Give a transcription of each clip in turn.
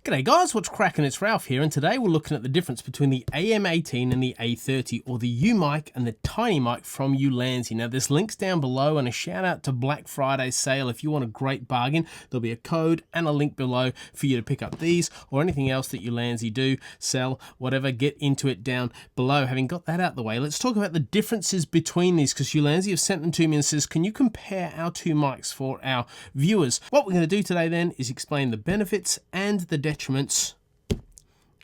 G'day guys, what's cracking? It's Ralph here, and today we're looking at the difference between the AM18 and the A30, or the U-Mic and the Tiny Mic from Ulanzi. Now there's links down below, and a shout out to Black Friday sale. If you want a great bargain, there'll be a code and a link below for you to pick up these or anything else that Ulanzi do, sell, whatever. Get into it down below. Having got that out the way, let's talk about the differences between these, because Ulanzi have sent them to me and says, can you compare our two mics for our viewers? What we're going to do today then is explain the benefits and the detriments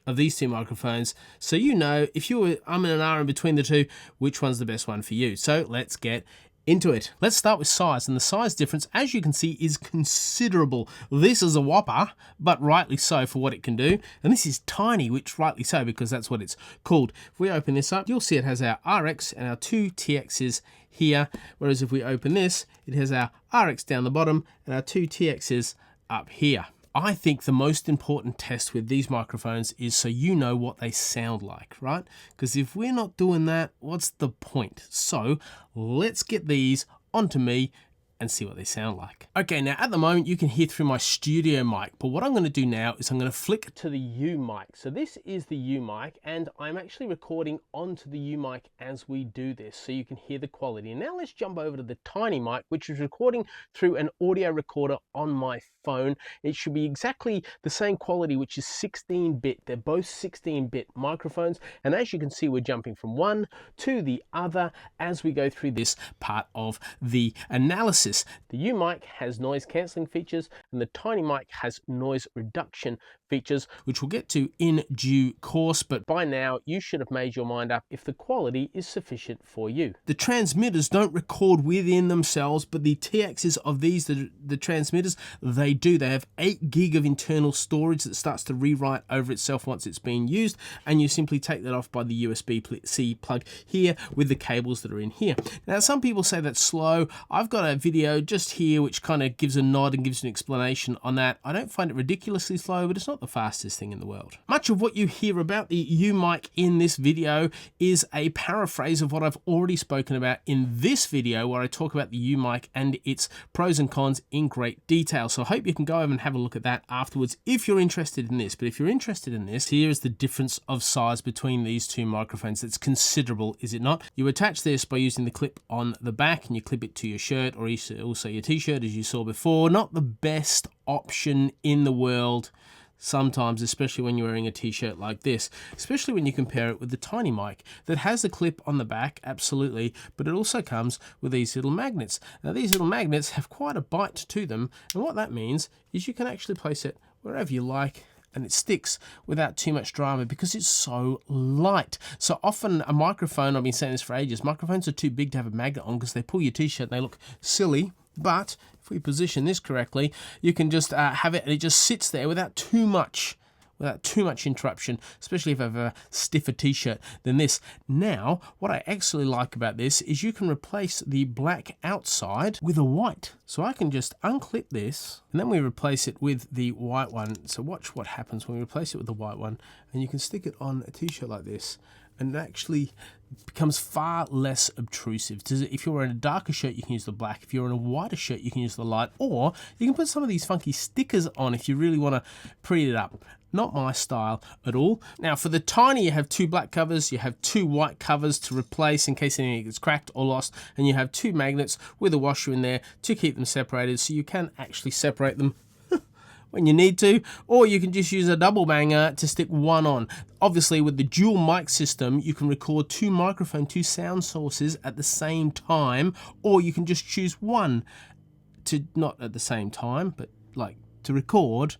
of these two microphones, so you know if you were in an hour in between the two, which one's the best one for you. So let's get into it. Let's start with size, and the size difference, as you can see, is considerable. This is a whopper, but rightly so for what it can do, and this is tiny, which rightly so because that's what it's called. If we open this up, you'll see it has our RX and our two TXs here, whereas if we open this, it has our RX down the bottom and our two TXs up here. I think the most important test with these microphones is so you know what they sound like, right? Because if we're not doing that, what's the point? So let's get these onto me and see what they sound like. Okay, now at the moment you can hear through my studio mic, but what I'm going to do now is I'm going to flick to the U-Mic. So this is the U-Mic, and I'm actually recording onto the U-Mic as we do this, so you can hear the quality. And now let's jump over to the Tiny Mic, which is recording through an audio recorder on my phone. It should be exactly the same quality, which is 16-bit. They're both 16-bit microphones, and as you can see, we're jumping from one to the other as we go through this part of the analysis. The U-Mic has noise cancelling features, and the Tiny Mic has noise reduction features, which we'll get to in due course, but by now you should have made your mind up if the quality is sufficient for you. The transmitters don't record within themselves, but the TXs of these, the transmitters, they do. They have 8 gig of internal storage that starts to rewrite over itself once it's being used, and you simply take that off by the USB-C plug here with the cables that are in here. Now some people say that's slow. I've got a video just here which kind of gives a nod and gives an explanation on that. I don't find it ridiculously slow, but it's not the fastest thing in the world. Much of what you hear about the U-Mic in this video is a paraphrase of what I've already spoken about in this video, where I talk about the U-Mic and its pros and cons in great detail. So I hope you can go over and have a look at that afterwards if you're interested in this. But if you're interested in this, here is the difference of size between these two microphones. It's considerable, is it not? You attach this by using the clip on the back, and you clip it to your shirt or also your t-shirt, as you saw before. Not the best option in the world sometimes, especially when you're wearing a t-shirt like this, especially when you compare it with the Tiny Mic that has a clip on the back, absolutely, but it also comes with these little magnets. Now these little magnets have quite a bite to them, and what that means is you can actually place it wherever you like, and it sticks without too much drama because it's so light. So often a microphone, I've been saying this for ages, microphones are too big to have a magnet on because they pull your t-shirt and they look silly. But if we position this correctly, you can just have it, and it just sits there without too much interruption, especially if I have a stiffer t-shirt than this. Now, what I actually like about this is you can replace the black outside with a white. So I can just unclip this, and then we replace it with the white one. So watch what happens when we replace it with the white one, and you can stick it on a t-shirt like this, and it actually becomes far less obtrusive. If you're wearing a darker shirt, you can use the black. If you're in a whiter shirt, you can use the light, or you can put some of these funky stickers on if you really want to pretty it up. Not my style at all. Now for the Tiny, you have 2 black covers, you have 2 white covers to replace in case anything gets cracked or lost, and you have 2 magnets with a washer in there to keep them separated, so you can actually separate them when you need to, or you can just use a double banger to stick one on. Obviously with the dual mic system, you can record 2 sound sources at the same time, or you can just choose one to, not at the same time, but like to record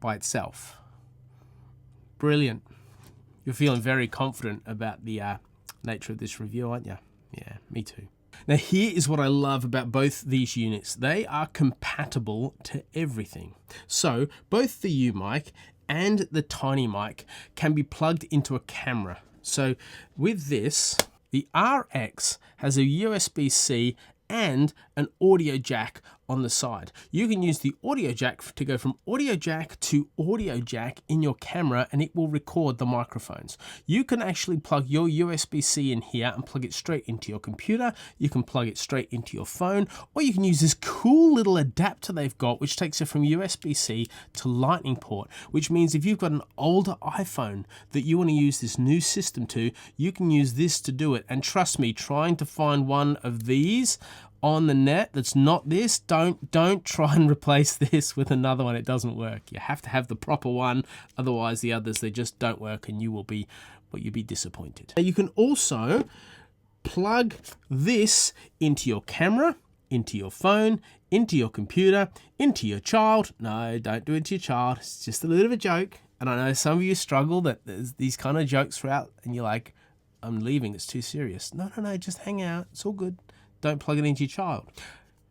by itself. Brilliant. You're feeling very confident about the nature of this review, aren't you? Yeah, me too. Now here is what I love about both these units. They are compatible to everything. So both the U-Mic and the Tiny Mic can be plugged into a camera. So with this, the RX has a USB-C and an audio jack on the side. You can use the audio jack to go from audio jack to audio jack in your camera, and it will record the microphones. You can actually plug your USB-C in here and plug it straight into your computer. You can plug it straight into your phone, or you can use this cool little adapter they've got, which takes it from USB-C to Lightning port, which means if you've got an older iPhone that you want to use this new system to, you can use this to do it. And trust me, trying to find one of these on the net that's not this, don't try and replace this with another one. It doesn't work. You have to have the proper one, otherwise the others, they just don't work, and you'll be disappointed. Now you can also plug this into your camera, into your phone, into your computer, into your child. No, don't do it to your child. It's just a little bit of a joke. And I know some of you struggle that there's these kind of jokes throughout, and you're like, I'm leaving, it's too serious. No, just hang out. It's all good. Don't plug it into your child.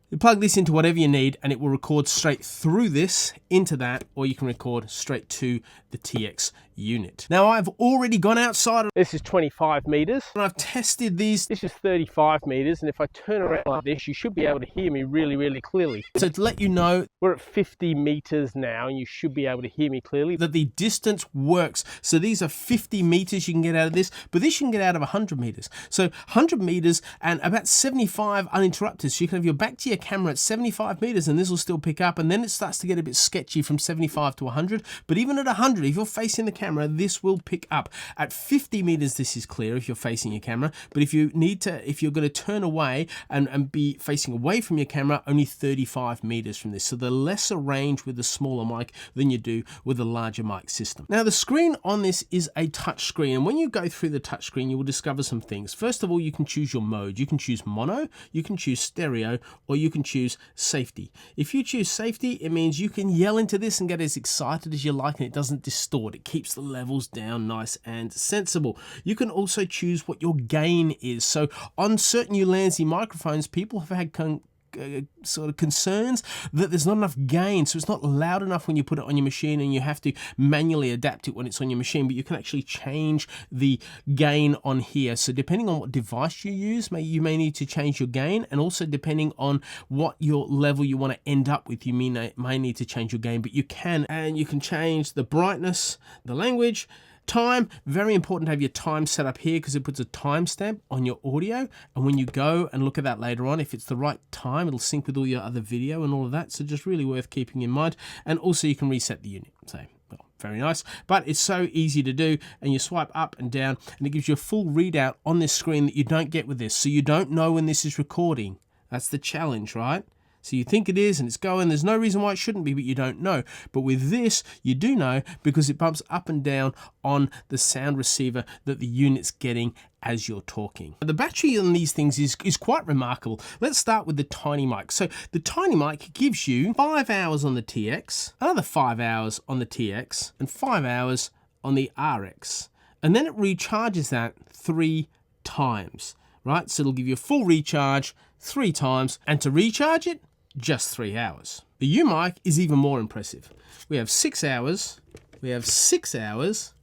You plug this into whatever you need, and it will record straight through this into that, or you can record straight to the TX unit. Now I've already gone outside. This is 25 meters, and I've tested these. This is 35 meters, and if I turn around like this, you should be able to hear me really, really clearly. So to let you know, we're at 50 meters now, and you should be able to hear me clearly, that the distance works. So these are 50 meters you can get out of this, but this you can get out of 100 meters. So 100 meters and about 75 uninterrupted. So you can have your back to your camera at 75 meters, and this will still pick up, and then it starts to get a bit sketchy from 75 to 100. But even at 100, if you're facing the camera, this will pick up. At 50 meters, this is clear if you're facing your camera, but if you're going to turn away and be facing away from your camera, only 35 meters from this. So the lesser range with the smaller mic than you do with a larger mic system. Now the screen on this is a touch screen, and when you go through the touch screen, you will discover some things. First of all, you can choose your mode. You can choose mono, you can choose stereo, or you can choose safety. If you choose safety, it means you can yell into this and get as excited as you like, and it doesn't distort. It keeps the levels down nice and sensible. You can also choose what your gain is. So on certain Ulanzi microphones, people have had sort of concerns that there's not enough gain, so it's not loud enough when you put it on your machine, and you have to manually adapt it when it's on your machine. But you can actually change the gain on here. So depending on what device you use, you may need to change your gain, and also depending on what your level you want to end up with, you may need to change your gain. But you can, and you can change the brightness, the language, time. Very important to have your time set up here, because it puts a timestamp on your audio, and when you go and look at that later on, if it's the right time, it'll sync with all your other video and all of that. So just really worth keeping in mind. And also you can reset the unit. So, well, very nice, but it's so easy to do, and you swipe up and down, and it gives you a full readout on this screen that you don't get with this. So you don't know when this is recording. That's the challenge, right? So you think it is, and it's going, there's no reason why it shouldn't be, but you don't know. But with this, you do know, because it bumps up and down on the sound receiver that the unit's getting as you're talking. The battery on these things is quite remarkable. Let's start with the Tiny Mic. So the Tiny Mic gives you 5 hours on the TX, another 5 hours on the TX, and 5 hours on the RX. And then it recharges that 3 times, right? So it'll give you a full recharge 3 times, and to recharge it, just 3 hours. The U-Mic is even more impressive. We have 6 hours, we have 6 hours,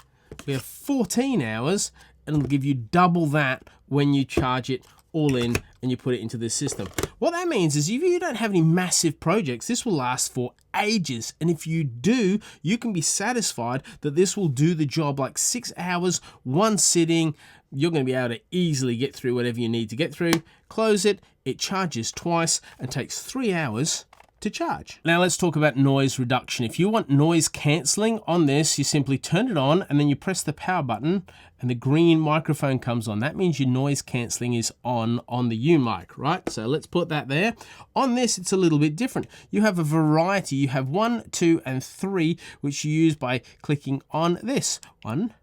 we have 14 hours, and it'll give you double that when you charge it all in and you put it into this system. What that means is if you don't have any massive projects, this will last for ages. And if you do, you can be satisfied that this will do the job, like 6 hours, 1 sitting. You're going to be able to easily get through whatever you need to get through. Close it, it charges twice and takes 3 hours to charge. Now let's talk about noise reduction. If you want noise cancelling on this, you simply turn it on and then you press the power button and the green microphone comes on. That means your noise cancelling is on the U-Mic, right? So let's put that there. On this, it's a little bit different. You have a variety. You have 1, 2, and 3, which you use by clicking on this. 1,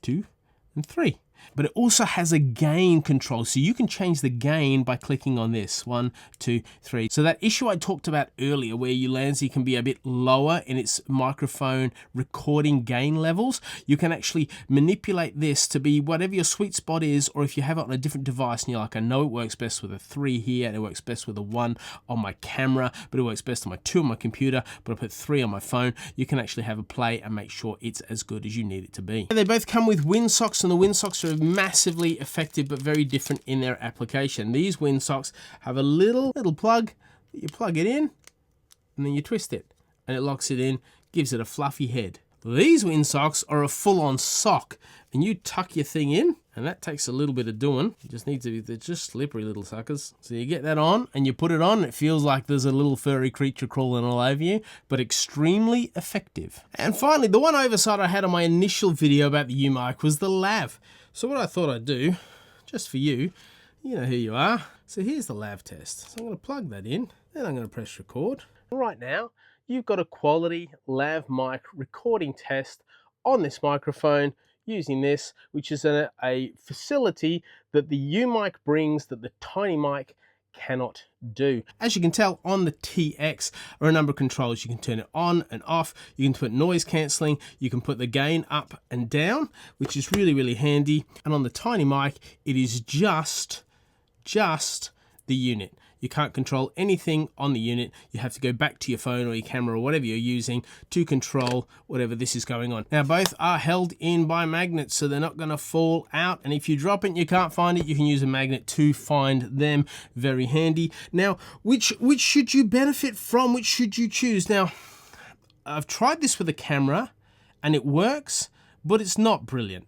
2, and 3. But it also has a gain control, so you can change the gain by clicking on this. 1, 2, 3. So that issue I talked about earlier, where Ulanzi can be a bit lower in its microphone recording gain levels, you can actually manipulate this to be whatever your sweet spot is, or if you have it on a different device and you're like, I know it works best with a 3 here, and it works best with a 1 on my camera, but it works best on my 2 on my computer, but I put 3 on my phone, you can actually have a play and make sure it's as good as you need it to be. They both come with WinSocks, and the WinSocks are are massively effective but very different in their application. These windsocks have a little plug that you plug it in and then you twist it and it locks it in, gives it a fluffy head. These windsocks are a full-on sock, and you tuck your thing in, and that takes a little bit of doing. You just need to, they're just slippery little suckers. So you get that on, and you put it on, and it feels like there's a little furry creature crawling all over you, but extremely effective. And finally, the one oversight I had on my initial video about the UMic was the lav. So what I thought I'd do, just for you, you know who you are. So here's the lav test. So I'm going to plug that in, then I'm going to press record. Right now, you've got a quality lav mic recording test on this microphone using this, which is a facility that the UMic brings that the Tiny Mic cannot do. As you can tell on the TX are a number of controls. You can turn it on and off, you can put noise cancelling, you can put the gain up and down, which is really, really handy. And on the Tiny Mic, it is just the unit. You can't control anything on the unit. You have to go back to your phone or your camera or whatever you're using to control whatever this is going on. Now, both are held in by magnets, so they're not going to fall out. And if you drop it and you can't find it, you can use a magnet to find them. Very handy. Now, which should you benefit from? Which should you choose? Now, I've tried this with a camera and it works, but it's not brilliant.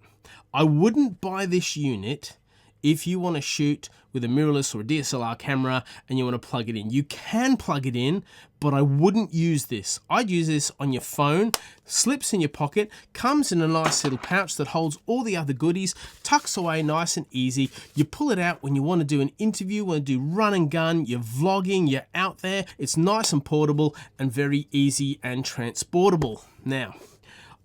I wouldn't buy this unit if you want to shoot with a mirrorless or a DSLR camera and you want to plug it in. You can plug it in, but I wouldn't use this. I'd use this on your phone, slips in your pocket, comes in a nice little pouch that holds all the other goodies, tucks away nice and easy. You pull it out when you want to do an interview, want to do run and gun, you're vlogging, you're out there. It's nice and portable and very easy and transportable. Now,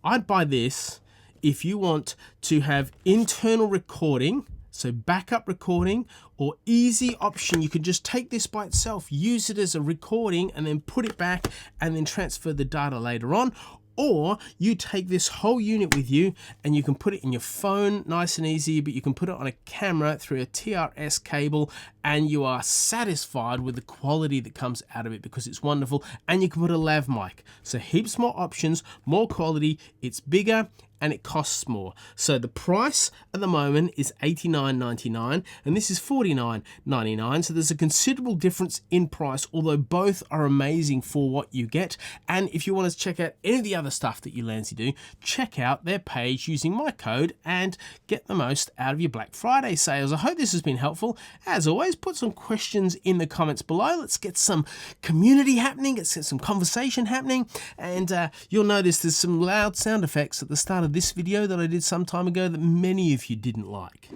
I'd buy this if you want to have internal recording, so backup recording, or easy option. You could just take this by itself, use it as a recording and then put it back and then transfer the data later on. Or you take this whole unit with you and you can put it in your phone, nice and easy, but you can put it on a camera through a TRS cable and you are satisfied with the quality that comes out of it because it's wonderful. And you can put a lav mic. So heaps more options, more quality, it's bigger, and it costs more. So the price at the moment is $89.99 and this is $49.99. So there's a considerable difference in price, although both are amazing for what you get. And if you want to check out any of the other stuff that Ulanzi do, check out their page using my code and get the most out of your Black Friday sales. I hope this has been helpful. As always, put some questions in the comments below. Let's get some community happening. Let's get some conversation happening. And you'll notice there's some loud sound effects at the start of this video that I did some time ago that many of you didn't like.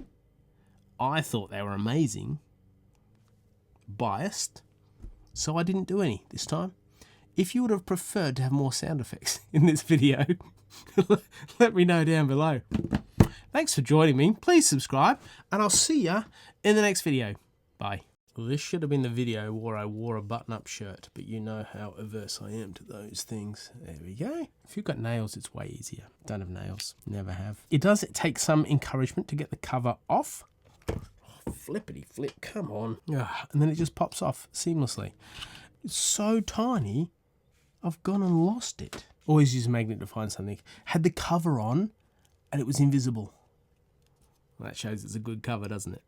I thought they were amazing. Biased. So I didn't do any this time. If you would have preferred to have more sound effects in this video, let me know down below. Thanks for joining me. Please subscribe and I'll see ya in the next video. Bye. Well, this should have been the video where I wore a button-up shirt, but you know how averse I am to those things. There we go. If you've got nails, it's way easier. Don't have nails. Never have. It does take some encouragement to get the cover off. Oh, flippity flip, come on. And then it just pops off seamlessly. It's so tiny, I've gone and lost it. Always use a magnet to find something. Had the cover on, and it was invisible. Well, that shows it's a good cover, doesn't it?